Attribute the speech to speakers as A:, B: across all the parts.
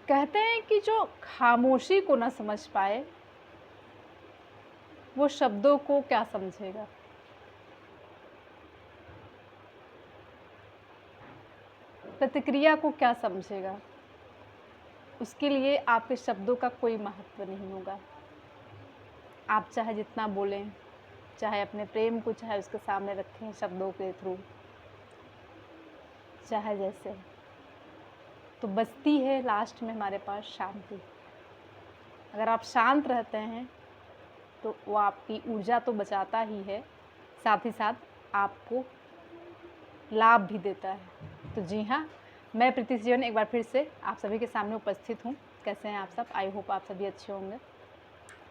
A: कहते हैं कि जो खामोशी को ना समझ पाए वो शब्दों को क्या समझेगा। प्रतिक्रिया को क्या समझेगा। उसके लिए आपके शब्दों का कोई महत्व नहीं होगा। आप चाहे जितना बोलें, चाहे अपने प्रेम को चाहे उसके सामने रखें शब्दों के थ्रू, चाहे जैसे, तो बचती है लास्ट में हमारे पास शांति। अगर आप शांत रहते हैं तो वो आपकी ऊर्जा तो बचाता ही है, साथ ही साथ आपको लाभ भी देता है। तो जी हाँ, मैं प्रीति जीवन एक बार फिर से आप सभी के सामने उपस्थित हूँ। कैसे हैं आप सब? आई होप आप सभी अच्छे होंगे।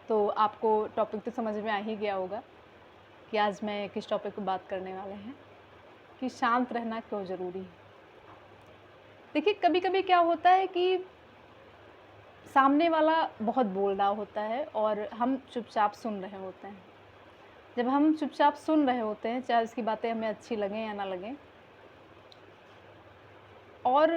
A: तो आपको टॉपिक तो समझ में आ ही गया होगा कि आज मैं किस टॉपिक पर बात करने वाले हैं, कि शांत रहना क्यों ज़रूरी है। देखिए, कभी कभी क्या होता है कि सामने वाला बहुत बोल रहा होता है और हम चुपचाप सुन रहे होते हैं। जब हम चुपचाप सुन रहे होते हैं, चाहे उसकी बातें हमें अच्छी लगें या ना लगें, और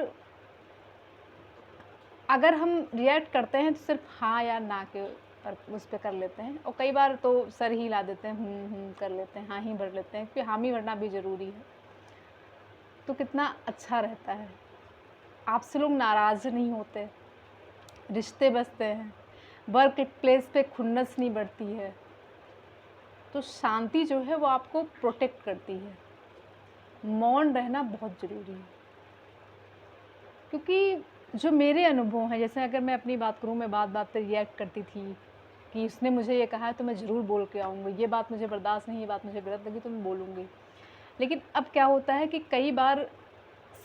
A: अगर हम रिएक्ट करते हैं तो सिर्फ हाँ या ना के पर उस पर कर लेते हैं, और कई बार तो सर ही हिला देते हैं, कर लेते हैं, हाँ ही भर लेते हैं, क्योंकि हामी भरना भी ज़रूरी है। तो कितना अच्छा रहता है। आपसे लोग नाराज़ नहीं होते, रिश्ते बसते हैं, वर्क प्लेस पे खुन्नस नहीं बढ़ती है। तो शांति जो है वो आपको प्रोटेक्ट करती है। मौन रहना बहुत ज़रूरी है, क्योंकि जो मेरे अनुभव हैं, जैसे अगर मैं अपनी बात करूँ, मैं बात बात पे रिएक्ट करती थी कि उसने मुझे ये कहा है तो मैं ज़रूर बोल के आऊँगी, ये बात मुझे बर्दाश्त नहीं, ये बात मुझे गलत लगी तो मैं बोलूँगी। लेकिन अब क्या होता है कि कई बार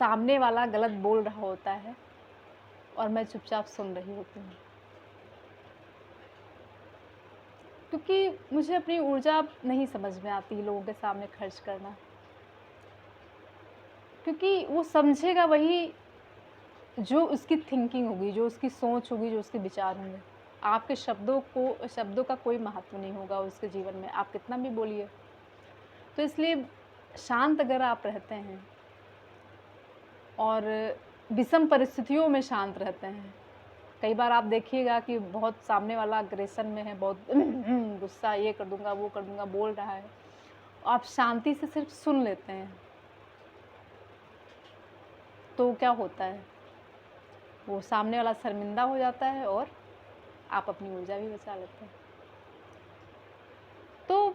A: सामने वाला गलत बोल रहा होता है और मैं चुपचाप सुन रही होती हूँ, क्योंकि मुझे अपनी ऊर्जा नहीं समझ में आती लोगों के सामने खर्च करना, क्योंकि वो समझेगा वही जो उसकी थिंकिंग होगी, जो उसकी सोच होगी, जो उसके विचार होंगे। आपके शब्दों का कोई महत्व नहीं होगा उसके जीवन में, आप कितना भी बोलिए। तो इसलिए शांत अगर आप रहते हैं और विषम परिस्थितियों में शांत रहते हैं, कई बार आप देखिएगा कि बहुत सामने वाला अग्रेशन में है, बहुत गुस्सा, ये कर दूंगा, वो कर दूंगा, बोल रहा है, आप शांति से सिर्फ सुन लेते हैं, तो क्या होता है, वो सामने वाला शर्मिंदा हो जाता है और आप अपनी ऊर्जा भी बचा लेते हैं। तो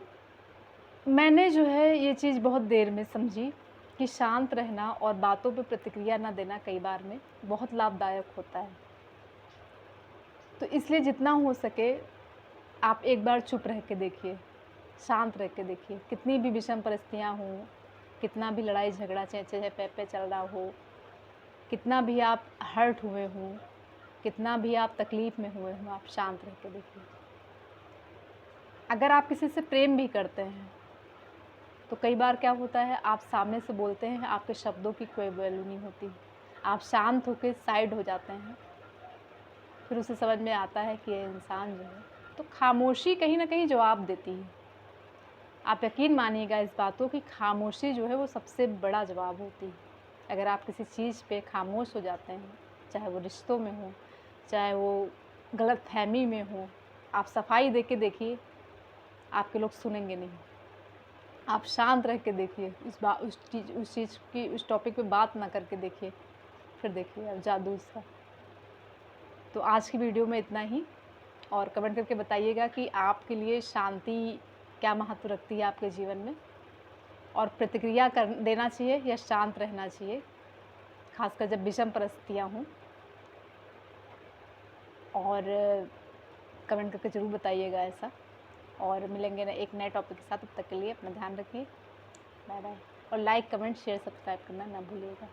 A: मैंने जो है ये चीज़ बहुत देर में समझी कि शांत रहना और बातों पे प्रतिक्रिया ना देना कई बार में बहुत लाभदायक होता है। तो इसलिए जितना हो सके आप एक बार चुप रह के देखिए, शांत रह के देखिए। कितनी भी विषम परिस्थितियाँ हों, कितना भी लड़ाई झगड़ा चेंचे पे चल रहा हो, कितना भी आप हर्ट हुए हों, कितना भी आप तकलीफ़ में हुए हों, आप शांत रह के देखिए। अगर आप किसी से प्रेम भी करते हैं तो कई बार क्या होता है, आप सामने से बोलते हैं, आपके शब्दों की कोई वैल्यू नहीं होती, आप शांत होकर साइड हो जाते हैं। फिर उसे समझ में आता है कि ये इंसान जो है, तो खामोशी कहीं ना कहीं जवाब देती है। आप यकीन मानिएगा इस बातों की, खामोशी जो है वो सबसे बड़ा जवाब होती है। अगर आप किसी चीज़ पे खामोश हो जाते हैं, चाहे वो रिश्तों में हो, चाहे वो गलत फहमी में हो, आप सफाई दे के देखिए, आपके लोग सुनेंगे नहीं। आप शांत रह के देखिए, उस चीज़ की, उस टॉपिक पे बात ना करके देखिए, फिर देखिए आप जादू उसका। तो आज की वीडियो में इतना ही, और कमेंट करके बताइएगा कि आपके लिए शांति क्या महत्व रखती है आपके जीवन में, और प्रतिक्रिया कर देना चाहिए या शांत रहना चाहिए, खासकर जब विषम परिस्थितियाँ हों। और कमेंट करके ज़रूर बताइएगा ऐसा, और मिलेंगे एक नए टॉपिक के साथ। तब तक के लिए अपना ध्यान रखिए, बाय बाय। और लाइक, कमेंट, शेयर, सब्सक्राइब करना ना भूलिएगा।